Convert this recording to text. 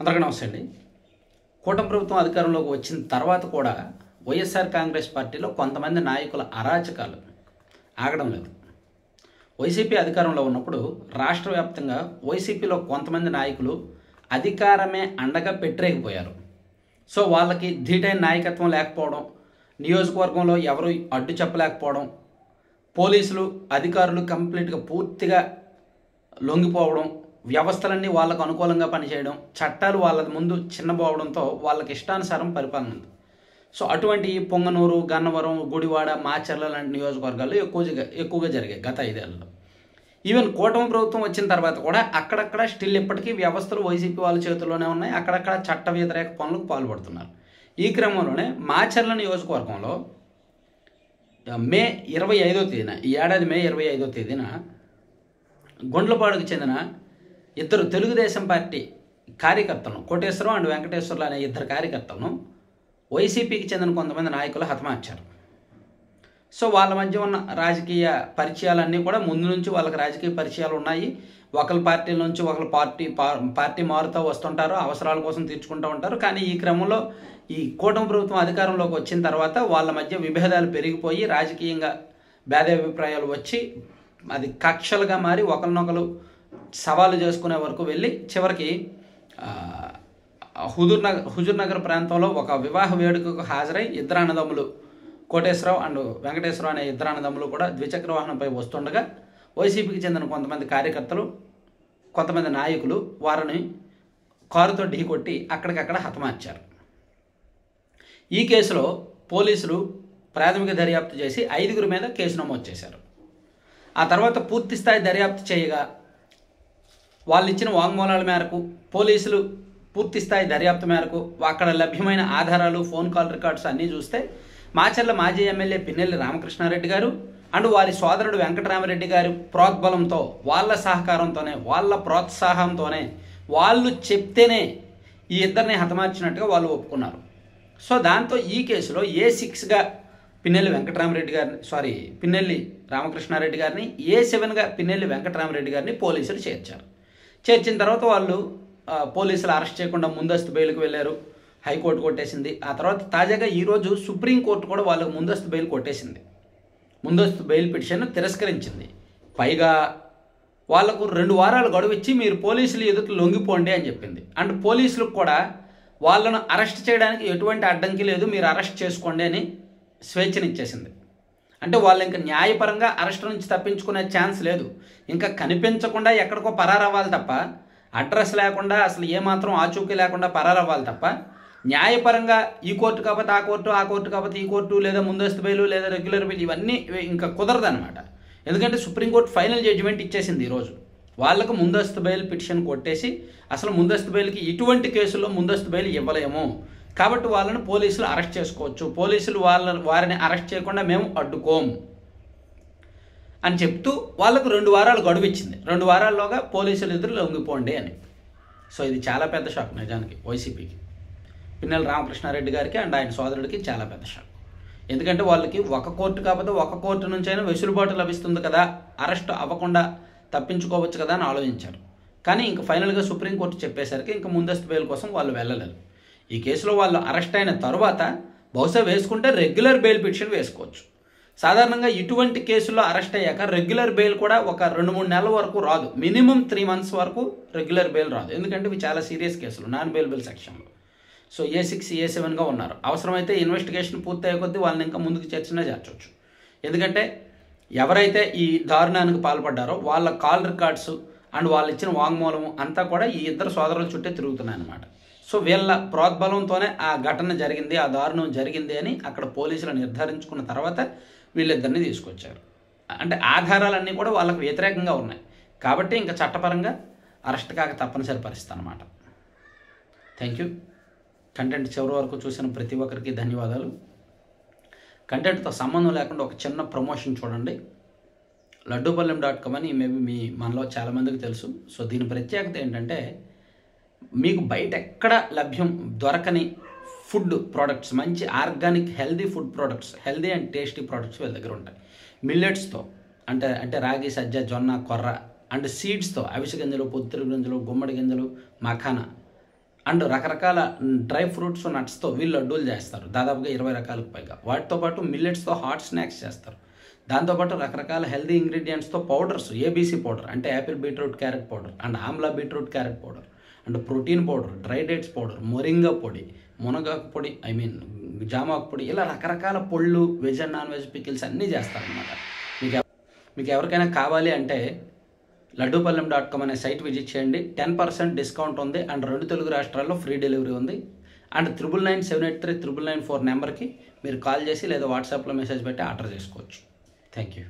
అందరికీ నమస్తే అండి. కూటమి ప్రభుత్వం అధికారంలోకి వచ్చిన తర్వాత కూడా వైఎస్ఆర్ కాంగ్రెస్ పార్టీలో కొంతమంది నాయకుల అరాచకాలు ఆగడం లేదు. వైసీపీ అధికారంలో ఉన్నప్పుడు రాష్ట్ర వ్యాప్తంగా వైసీపీలో కొంతమంది నాయకులు అధికారమే అండగా పెట్టలేకపోయారు. సో వాళ్ళకి ధీటైన నాయకత్వం లేకపోవడం, నియోజకవర్గంలో ఎవరు అడ్డు చెప్పలేకపోవడం, పోలీసులు అధికారులు కంప్లీట్గా పూర్తిగా లొంగిపోవడం, వ్యవస్థలన్నీ వాళ్ళకు అనుకూలంగా పనిచేయడం, చట్టాలు వాళ్ళ ముందు చిన్నబోవడంతో వాళ్ళకి ఇష్టానుసారం పరిపాలన ఉంది. సో అటువంటి పొంగనూరు, గన్నవరం, గుడివాడ, మాచర్ల లాంటి నియోజకవర్గాల్లో ఎక్కువగా జరిగాయి గత 5 ఏళ్లలో. ఈవెన్ కూటమి ప్రభుత్వం వచ్చిన తర్వాత కూడా అక్కడక్కడ స్టిల్ ఇప్పటికీ వ్యవస్థలు వైసీపీ వాళ్ళ చేతుల్లోనే ఉన్నాయి. అక్కడక్కడ చట్ట వ్యతిరేక పనులకు పాల్పడుతున్నారు. ఈ క్రమంలోనే మాచర్ల నియోజకవర్గంలో మే 25వ తేదీన, ఈ ఏడాది మే 25వ తేదీన గుండ్లపాడుకు చెందిన 2 తెలుగుదేశం పార్టీ కార్యకర్తలను, కోటేశ్వరం అండ్ వెంకటేశ్వర్లు అనే 2 కార్యకర్తలను వైసీపీకి చెందిన కొంతమంది నాయకులు హతమార్చారు. సో వాళ్ళ మధ్య ఉన్న రాజకీయ పరిచయాలన్నీ కూడా ముందు నుంచి వాళ్ళకి రాజకీయ పరిచయాలు ఉన్నాయి. ఒకరి పార్టీల నుంచి ఒకరు పార్టీ మారుతూ వస్తుంటారు, అవసరాల కోసం తీర్చుకుంటూ ఉంటారు. కానీ ఈ క్రమంలో ఈ కూటమి ప్రభుత్వం అధికారంలోకి వచ్చిన తర్వాత వాళ్ళ మధ్య విభేదాలు పెరిగిపోయి రాజకీయంగా భేదాభిప్రాయాలు వచ్చి అది కక్షలుగా మారి ఒకరినొకరు సవాలు చేసుకునే వరకు వెళ్ళి చివరికి హుజూర్ నగర్ ప్రాంతంలో ఒక వివాహ వేడుకకు హాజరై 2 అన్నదమ్ములు, కోటేశ్వరరావు అండ్ వెంకటేశ్వరరావు అనే 2 అన్నదమ్ములు కూడా ద్విచక్ర వాహనంపై వస్తుండగా వైసీపీకి చెందిన కొంతమంది కార్యకర్తలు, కొంతమంది నాయకులు వారిని కారుతో ఢీకొట్టి అక్కడికక్కడ హతమార్చారు. ఈ కేసులో పోలీసులు ప్రాథమిక దర్యాప్తు చేసి 5 మీద కేసు నమోదు చేశారు. ఆ తర్వాత పూర్తి స్థాయి దర్యాప్తు చేయగా వాళ్ళు ఇచ్చిన వాంగ్మూలాల మేరకు, పోలీసులు పూర్తి స్థాయి దర్యాప్తు మేరకు అక్కడ లభ్యమైన ఆధారాలు, ఫోన్ కాల్ రికార్డ్స్ అన్నీ చూస్తే మాచర్ల మాజీ ఎమ్మెల్యే పిన్నెల్లి రామకృష్ణారెడ్డి గారు అండ్ వారి సోదరుడు వెంకటరామరెడ్డి గారి ప్రోద్బలంతో, వాళ్ళ సహకారంతోనే, వాళ్ళ ప్రోత్సాహంతోనే, వాళ్ళు చెప్తేనే ఈ 2ని హతమార్చినట్టుగా వాళ్ళు ఒప్పుకున్నారు. సో దాంతో ఈ కేసులో A6గా పిన్నెల్లి రామకృష్ణారెడ్డి గారిని, A7గా పిన్నెల్లి వెంకటరామరెడ్డి గారిని పోలీసులు చేర్చారు. చేర్చిన తర్వాత వాళ్ళు పోలీసులు అరెస్ట్ చేయకుండా ముందస్తు బెయిల్కి వెళ్ళారు. హైకోర్టు కొట్టేసింది. ఆ తర్వాత తాజాగా ఈరోజు సుప్రీంకోర్టు కూడా వాళ్ళకు ముందస్తు బెయిల్ కొట్టేసింది. ముందస్తు బెయిల్ పిటిషన్ తిరస్కరించింది. పైగా వాళ్లకు 2 వారాలు గడువు ఇచ్చి మీరు పోలీసులు ఎదుట లొంగిపోండి అని చెప్పింది. అండ్ పోలీసులకు కూడా వాళ్ళను అరెస్ట్ చేయడానికి ఎటువంటి అడ్డంకి లేదు, మీరు అరెస్ట్ చేసుకోండి అని స్వేచ్ఛనిచ్చేసింది. అంటే వాళ్ళు ఇంకా న్యాయపరంగా అరెస్ట్ నుంచి తప్పించుకునే ఛాన్స్ లేదు. ఇంకా కనిపించకుండా ఎక్కడికో పరారవ్వాలి తప్ప, అడ్రస్ లేకుండా, అసలు ఏమాత్రం ఆచూకీ లేకుండా పరారవ్వాలి తప్ప, న్యాయపరంగా ఈ కోర్టు కాకపోతే ఆ కోర్టు, ఆ కోర్టు కాకపోతే ఈ కోర్టు, లేదా ముందస్తు బెయిల్ లేదా రెగ్యులర్ బెయిల్, ఇవన్నీ ఇంకా కుదరదనమాట. ఎందుకంటే సుప్రీంకోర్టు ఫైనల్ జడ్జిమెంట్ ఇచ్చేసింది ఈరోజు. వాళ్ళకు ముందస్తు బెయిల్ పిటిషన్ కొట్టేసి అసలు ముందస్తు బెయిల్కి ఇటువంటి కేసుల్లో ముందస్తు బెయిల్ ఇవ్వలేము, కాబట్టి వాళ్ళని పోలీసులు అరెస్ట్ చేసుకోవచ్చు, పోలీసులు వారిని అరెస్ట్ చేయకుండా మేము అడ్డుకోము అని చెప్తూ వాళ్ళకు 2 వారాలు గడువు ఇచ్చింది. 2 వారాల్లోగా పోలీసులు ఎదురు లొంగిపోండి అని. సో ఇది చాలా పెద్ద షాక్ నిజానికి వైసీపీకి, పిన్నెల్లి రామకృష్ణారెడ్డి గారికి అండ్ ఆయన సోదరుడికి చాలా పెద్ద షాక్. ఎందుకంటే వాళ్ళకి ఒక కోర్టు కాకపోతే ఒక కోర్టు నుంచి అయినా వెసులుబాటు లభిస్తుంది కదా, అరెస్ట్ అవ్వకుండా తప్పించుకోవచ్చు కదా అని ఆలోచించారు. కానీ ఇంక ఫైనల్గా సుప్రీంకోర్టు చెప్పేసరికి ఇంక ముందస్తు బెయిల్ కోసం వాళ్ళు వెళ్ళలేదు. ఈ కేసులో వాళ్ళు అరెస్ట్ అయిన తర్వాత బహుశా వేసుకుంటే రెగ్యులర్ బెయిల్ పిటిషన్ వేసుకోవచ్చు. సాధారణంగా ఇటువంటి కేసుల్లో అరెస్ట్ అయ్యాక రెగ్యులర్ బెయిల్ కూడా ఒక 2-3 నెలల వరకు రాదు. మినిమం 3 months వరకు రెగ్యులర్ బెయిల్ రాదు. ఎందుకంటే ఇవి చాలా సీరియస్ కేసులు, నాన్ బెయిలబుల్ సెక్షన్లో. సో A6, A7గా ఉన్నారు. అవసరమైతే ఇన్వెస్టిగేషన్ పూర్తయ్యే కొద్దీ వాళ్ళని ఇంకా ముందుకు చేర్చవచ్చు. ఎందుకంటే ఎవరైతే ఈ దారుణానికి పాల్పడ్డారో వాళ్ళ కాల్ రికార్డ్స్ అండ్ వాళ్ళు ఇచ్చిన వాంగ్మూలం అంతా కూడా ఈ 2 సోదరుల చుట్టే తిరుగుతున్నాయి అన్నమాట. సో వీళ్ళ ప్రోద్బలంతోనే ఆ ఘటన జరిగింది, ఆ దారుణం జరిగింది అని అక్కడ పోలీసులు నిర్ధారించుకున్న తర్వాత వీళ్ళిద్దరిని తీసుకొచ్చారు. అంటే ఆధారాలన్నీ కూడా వాళ్ళకు వ్యతిరేకంగా ఉన్నాయి కాబట్టి ఇంకా చట్టపరంగా అరెస్ట్ కాక తప్పనిసరి పరిస్థితి అన్నమాట. Thank you. కంటెంట్ చివరి వరకు చూసిన ప్రతి ఒక్కరికి ధన్యవాదాలు. కంటెంట్తో సంబంధం లేకుండా ఒక చిన్న ప్రమోషన్ చూడండి. laddupalyam.com అని మేబీ మనలో చాలామందికి తెలుసు. సో దీని ప్రత్యేకత ఏంటంటే మీకు బయట ఎక్కడ దొరకని ఫుడ్ ప్రోడక్ట్స్, మంచి organic healthy food products, healthy and tasty products వీళ్ళ దగ్గర ఉంటాయి. మిల్లెట్స్తో అంటే రాగి, సజ్జ, జొన్న, కొర్ర అండ్ సీడ్స్తో అవిసె గింజలు, పొత్తిరి గింజలు, గుమ్మడి గింజలు, మఖానా అండ్ రకరకాల డ్రై ఫ్రూట్స్ నట్స్తో వీళ్ళు లడ్డూలు చేస్తారు, దాదాపుగా 20 రకాలకు పైగా. వాటితో పాటు మిల్లెట్స్తో హాట్ స్నాక్స్ చేస్తారు. దాంతోపాటు రకరకాల హెల్దీ ఇంగ్రీడియంట్స్తో పౌడర్స్, ఏబీసీ పౌడర్ అంటే apple beetroot carrot powder, and amla beetroot carrot powder, and protein powder, dry dates powder, moringa పొడి, మునగాకు పొడి, జామాకు పొడి, ఇలా రకరకాల పొళ్ళు, veg and non veg pickles అన్నీ చేస్తారనమాట. మీకు ఎవరికైనా కావాలి అంటే laddupalem.com అనే సైట్ విజిట్ చేయండి. 10% డిస్కౌంట్ ఉంది, అండ్ 2 తెలుగు రాష్ట్రాల్లో ఫ్రీ డెలివరీ ఉంది. అండ్ 9997839994 నెంబర్కి మీరు కాల్ చేసి లేదా వాట్సాప్లో మెసేజ్ పెట్టి ఆర్డర్ చేసుకోవచ్చు. Thank you.